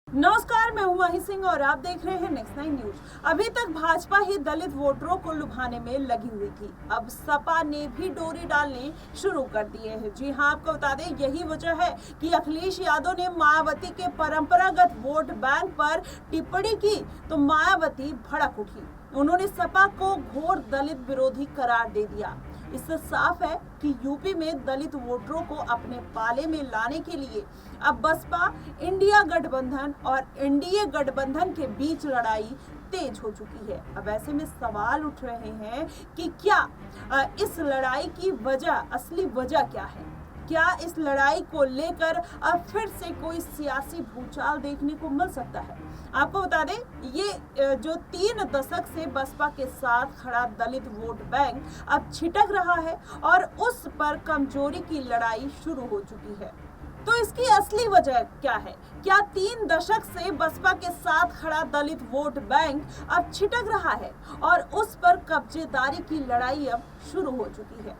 नमस्कार, मैं हूं माही सिंह और आप देख रहे हैं नेक्स्ट 9 न्यूज। अभी तक भाजपा ही दलित वोटरों को लुभाने में लगी हुई थी। अब सपा ने भी डोरी डालने शुरू कर दिए हैं। जी हां, आपको बता दें, यही वजह है कि अखिलेश यादव ने मायावती के परंपरागत वोट बैंक पर टिप्पणी की तो मायावती भड़क उठी। उन्होंने सपा को घोर दलित विरोधी करार दे दिया। इससे साफ है कि यूपी में दलित वोटरों को अपने पाले में लाने के लिए अब बसपा, इंडिया गठबंधन और एनडीए गठबंधन के बीच लड़ाई तेज हो चुकी है। अब ऐसे में सवाल उठ रहे हैं कि क्या इस लड़ाई की असली वजह क्या है? क्या इस लड़ाई को लेकर अब फिर से कोई सियासी भूचाल देखने को मिल सकता है? आपको बता दें, ये जो 3 दशक से बसपा के साथ खड़ा दलित वोट बैंक अब छिटक रहा है और उस पर कमजोरी की लड़ाई शुरू हो चुकी है। तो इसकी असली वजह क्या है? क्या 3 दशक से बसपा के साथ खड़ा दलित वोट बैंक अब छिटक रहा है और उस पर कब्जेदारी की लड़ाई अब शुरू हो चुकी है?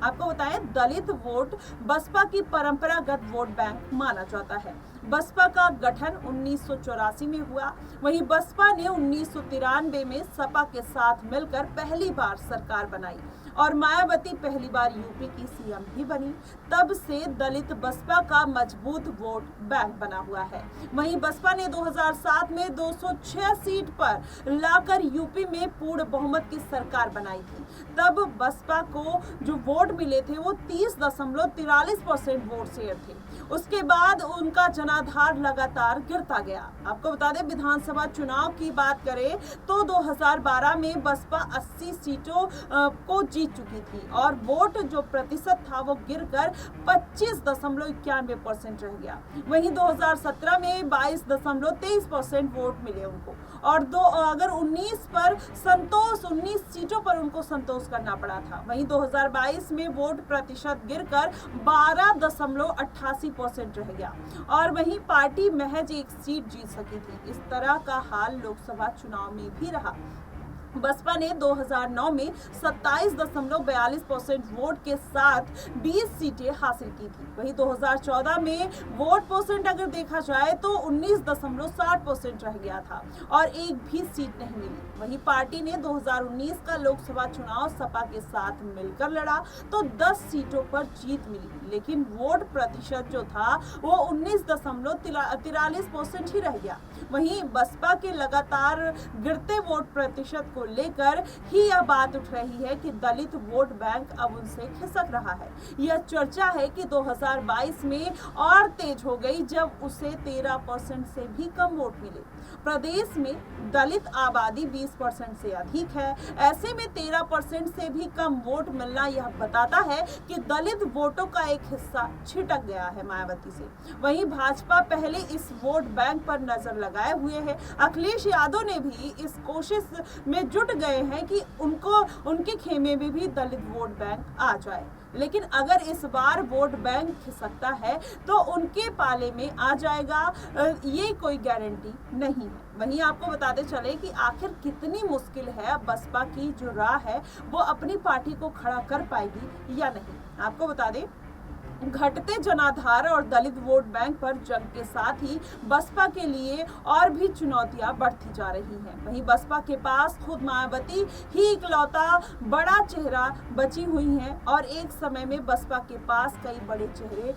आपको बताएं, दलित वोट बसपा की परंपरागत वोट बैंक माना जाता है। बसपा का गठन 1984 में हुआ। वहीं बसपा ने 1993 में सपा के साथ मिलकर पहली बार सरकार बनाई और मायावती पहली बार यूपी की सीएम भी बनी। तब से दलित बसपा का मजबूत वोट बैंक बना हुआ है। वहीं बसपा ने 2007 में 206 सीट पर लाकर यूपी में पूर्ण बहुमत की सरकार बनाई थी। तब बसपा को जो वोट मिले थे वो 30.43% वोट शेयर थे। उसके बाद उनका जनाधार लगातार गिरता गया। आपको बता दें, विधानसभा चुनाव की बात करें तो 2012 में बसपा 80 सीटों को जीत चुकी थी और वोट जो प्रतिशत था वो गिरकर 25.91% रह गया। वहीं 2017 में 22.23% वोट मिले उनको और अगर 19 सीटों पर उनको संतोष करना पड़ा था। वहीं 2022 में वोट प्रतिशत गिरकर 12.88% रह गया और वहीं पार्टी महज 1 सीट जीत सकी थी। इस तरह का हाल लोकसभा चुनाव में भी रहा। बसपा ने 2009 में 27.42% वोट के साथ 20 सीटें हासिल की थी। वहीं 2014 में वोट परसेंट अगर देखा जाए तो 19.60% रह गया था और एक भी सीट नहीं मिली। वहीं पार्टी ने 2019 का लोकसभा चुनाव सपा के साथ मिलकर लड़ा तो 10 सीटों पर जीत मिली, लेकिन वोट प्रतिशत जो था वो 19.43% ही रह गया। वहीं बसपा के लगातार गिरते वोट प्रतिशत को लेकर ही यह बात उठ रही है कि दलित वोट बैंक अब उनसे खिसक रहा है। यह चर्चा है कि 2022 में और तेज हो गई जब उसे 13% से भी कम वोट मिले। प्रदेश में दलित आबादी 20% से अधिक है। ऐसे में 13% से भी कम वोट मिलना यह बताता है कि दलित वोटों का एक हिस्सा छिटक गया है मायावती से। वहीं भाजपा पहले इस वोट बैंक पर नजर लगाए हुए है। अखिलेश यादव ने भी इस कोशिश में जुट गए हैं कि उनके खेमे में भी दलित वोट बैंक आ जाए, लेकिन अगर इस बार वोट बैंक खिसकता है तो उनके पाले में आ जाएगा, ये कोई गारंटी नहीं है। वहीं आपको बताते चले कि आखिर कितनी मुश्किल है बसपा की जो राह है वो अपनी पार्टी को खड़ा कर पाएगी या नहीं। आपको बता दें, घटते जनाधार और दलित वोट बैंक पर जंग के साथ ही बसपा के लिए और भी चुनौतियां बढ़ती जा रही हैं। वहीं बसपा के पास खुद मायावती ही इकलौता बड़ा चेहरा बची हुई हैं और एक समय में बसपा के पास कई बड़े चेहरे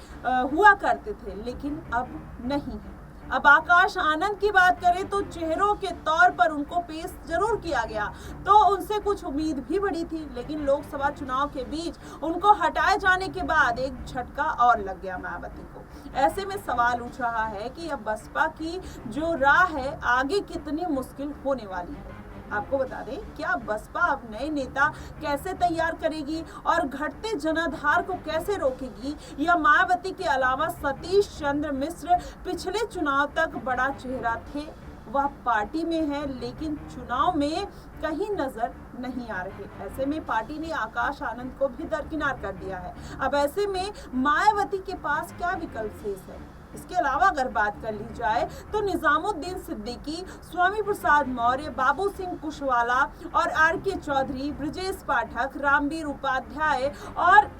हुआ करते थे, लेकिन अब नहीं है। अब आकाश आनंद की बात करें तो चेहरों के तौर पर उनको पेश जरूर किया गया तो उनसे कुछ उम्मीद भी बढ़ी थी, लेकिन लोकसभा चुनाव के बीच उनको हटाए जाने के बाद एक झटका और लग गया मायावती को। ऐसे में सवाल उठ रहा है कि अब बसपा की जो राह है आगे कितनी मुश्किल होने वाली है। आपको बता दें, क्या बसपा अब नए नेता कैसे तैयार करेगी और घटते जनाधार को कैसे रोकेगी? या मायावती के अलावा सतीश चंद्र मिश्र पिछले चुनाव तक बड़ा चेहरा थे, वह पार्टी में है लेकिन चुनाव में कहीं नजर नहीं आ रहे। ऐसे में पार्टी ने आकाश आनंद को भी दरकिनार कर दिया है। अब ऐसे में मायावती के पास क्या विकल्प शेष है? इसके अलावा अगर बात कर ली जाए तो निजामुद्दीन सिद्दीकी, स्वामी प्रसाद मौर्य, बाबू सिंह कुशवाहा और आर के चौधरी, ब्रजेश पाठक, रामवीर उपाध्याय और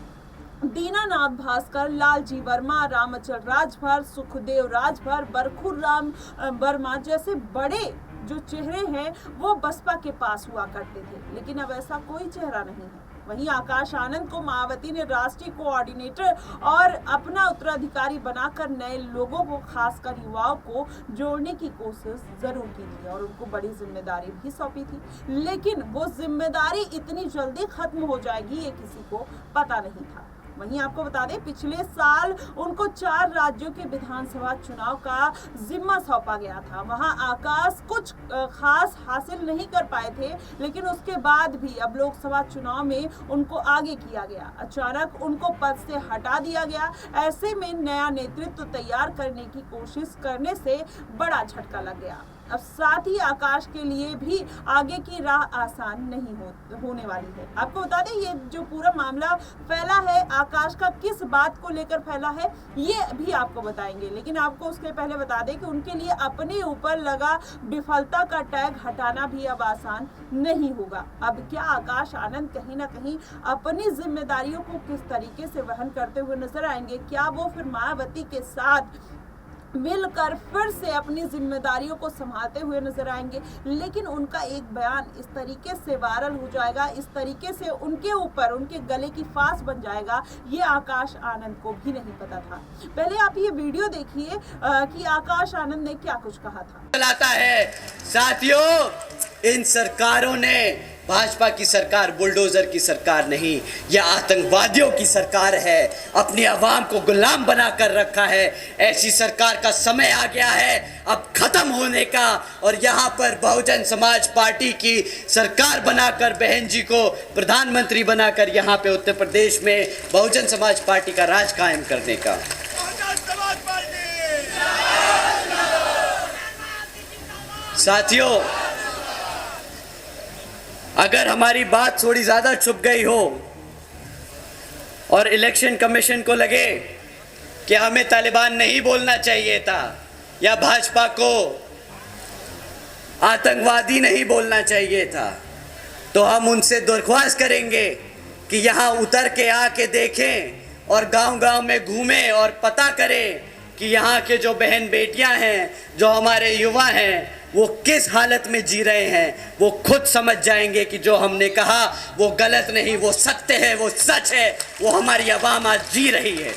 दीनानाथ भास्कर, लालजी वर्मा, रामचल राजभर, सुखदेव राजभर, बरखुर राम वर्मा जैसे बड़े जो चेहरे हैं वो बसपा के पास हुआ करते थे, लेकिन अब ऐसा कोई चेहरा नहीं है। वहीं आकाश आनंद को मायावती ने राष्ट्रीय कोऑर्डिनेटर और अपना उत्तराधिकारी बनाकर नए लोगों को, खासकर युवाओं को जोड़ने की कोशिश जरूर की थी और उनको बड़ी जिम्मेदारी भी सौंपी थी, लेकिन वो जिम्मेदारी इतनी जल्दी खत्म हो जाएगी ये किसी को पता नहीं था। वहीं आपको बता दें, पिछले साल उनको 4 राज्यों के विधानसभा चुनाव का जिम्मा सौंपा गया था। वहां आकाश कुछ खास हासिल नहीं कर पाए थे, लेकिन उसके बाद भी अब लोकसभा चुनाव में उनको आगे किया गया। अचानक उनको पद से हटा दिया गया। ऐसे में नया नेतृत्व तैयार करने की कोशिश करने से बड़ा झटका लग गया। अब साथ ही आकाश के लिए भी आगे की राह आसान नहीं होने वाली है। आपको बता दें, ये जो पूरा मामला फैला है आकाश का किस बात को लेकर फैला है ये भी आपको बताएंगे, लेकिन आपको उसके पहले बता दें कि उनके लिए अपने ऊपर लगा विफलता का टैग हटाना भी अब आसान नहीं होगा। अब क्या आकाश आनंद कहीं ना कहीं अपनी जिम्मेदारियों को किस तरीके से वहन करते हुए नजर आएंगे? क्या वो फिर मायावती के साथ मिलकर फिर से अपनी जिम्मेदारियों को संभालते हुए नजर आएंगे? लेकिन उनका एक बयान इस तरीके से वायरल हो जाएगा, इस तरीके से उनके ऊपर उनके गले की फांस बन जाएगा, ये आकाश आनंद को भी नहीं पता था। पहले आप ये वीडियो देखिए कि आकाश आनंद ने क्या कुछ कहा था। चलाता है साथियों, इन सरकारों ने, भाजपा की सरकार बुलडोजर की सरकार नहीं, यह आतंकवादियों की सरकार है। अपनी आवाम को गुलाम बनाकर रखा है। ऐसी सरकार का समय आ गया है अब खत्म होने का। और यहाँ पर बहुजन समाज पार्टी की सरकार बनाकर, बहन जी को प्रधानमंत्री बनाकर यहाँ पे उत्तर प्रदेश में बहुजन समाज पार्टी का राज कायम करने का। साथियों, अगर हमारी बात थोड़ी ज़्यादा छुप गई हो और इलेक्शन कमीशन को लगे कि हमें तालिबान नहीं बोलना चाहिए था या भाजपा को आतंकवादी नहीं बोलना चाहिए था, तो हम उनसे दरख्वास्त करेंगे कि यहाँ उतर के आके देखें और गांव-गांव में घूमें और पता करें कि यहाँ के जो बहन बेटियाँ हैं, जो हमारे युवा हैं, वो किस हालत में जी रहे हैं। वो खुद समझ जाएंगे कि जो हमने कहा वो गलत नहीं, वो सत्य है, वो सच है, वो हमारी आवाम आज जी रही है।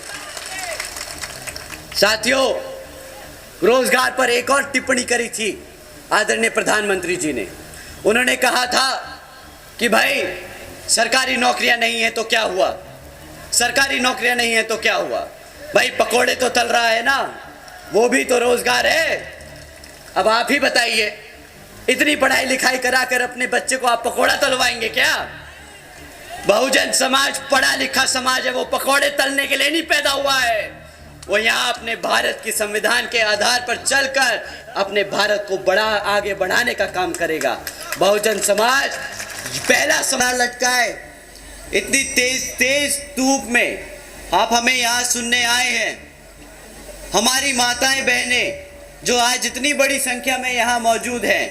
साथियों, रोजगार पर एक और टिप्पणी करी थी आदरणीय प्रधानमंत्री जी ने। उन्होंने कहा था कि भाई सरकारी नौकरियां नहीं है तो क्या हुआ, सरकारी नौकरियां नहीं है तो क्या हुआ, भाई पकोड़े तो तल रहा है ना, वो भी तो रोजगार है। अब आप ही बताइए, इतनी पढ़ाई लिखाई कराकर अपने बच्चे को आप पकोड़ा तलवाएंगे क्या? बहुजन समाज पढ़ा लिखा समाज है, वो पकोड़े तलने के लिए नहीं पैदा हुआ है। वो यहाँ अपने भारत की संविधान के आधार पर चलकर अपने भारत को आगे बढ़ाने का काम करेगा। बहुजन समाज पहला सवाल लटकाए, इतनी तेज धूप में आप हमें यहाँ सुनने आए हैं। हमारी माताएं बहनें जो आज इतनी बड़ी संख्या में यहाँ मौजूद हैं,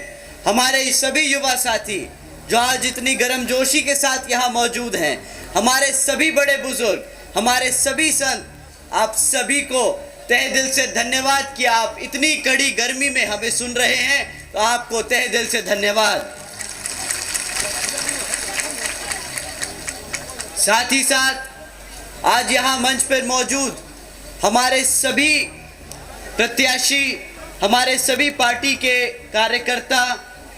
हमारे सभी युवा साथी जो आज इतनी गर्मजोशी के साथ यहाँ मौजूद हैं, हमारे सभी बड़े बुजुर्ग, हमारे सभी संत, आप सभी को तहे दिल से धन्यवाद कि आप इतनी कड़ी गर्मी में हमें सुन रहे हैं, तो आपको तहे दिल से धन्यवाद। साथ ही साथ आज यहाँ मंच पर मौजूद हमारे सभी प्रत्याशी, हमारे सभी पार्टी के कार्यकर्ता,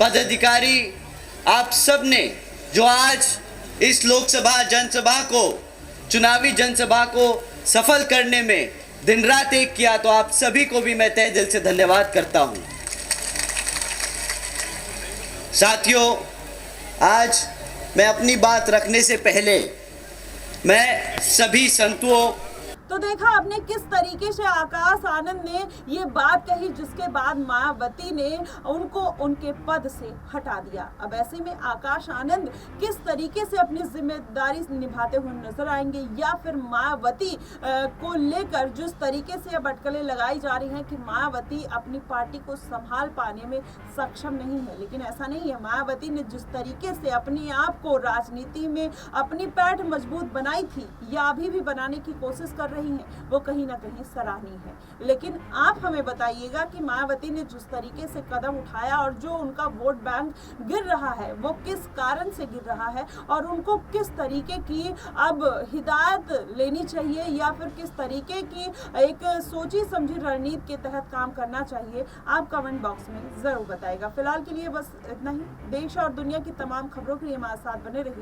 पदाधिकारी, आप सब ने जो आज इस लोकसभा जनसभा को, चुनावी जनसभा को सफल करने में दिन रात एक किया, तो आप सभी को भी मैं तहे दिल से धन्यवाद करता हूं। साथियों, आज मैं अपनी बात रखने से पहले मैं सभी संतों तो देखा आपने किस तरीके से आकाश आनंद ने ये बात कही, जिसके बाद मायावती ने उनको उनके पद से हटा दिया। अब ऐसे में आकाश आनंद किस तरीके से अपनी जिम्मेदारी निभाते हुए नजर आएंगे, या फिर मायावती को लेकर जिस तरीके से अब अटकलें लगाई जा रही हैं कि मायावती अपनी पार्टी को संभाल पाने में सक्षम नहीं है। लेकिन ऐसा नहीं है, मायावती ने जिस तरीके से अपने आप को राजनीति में अपनी पैठ मजबूत बनाई थी या अभी भी बनाने की कोशिश कर रही हैं, वो कहीं ना कहीं सराहनीय है। लेकिन आप हमें बताइएगा कि मायावती ने जिस तरीके से कदम उठाया और जो उनका वोट बैंक गिर रहा है वो किस कारण से गिर रहा है, और उनको किस तरीके की अब हिदायत लेनी चाहिए या फिर किस तरीके की एक सोची समझी रणनीति के तहत काम करना चाहिए, आप कमेंट बॉक्स में जरूर बताएगा। फिलहाल के लिए बस इतना ही। देश और दुनिया की तमाम खबरों के लिए हमारे साथ बने रहिए।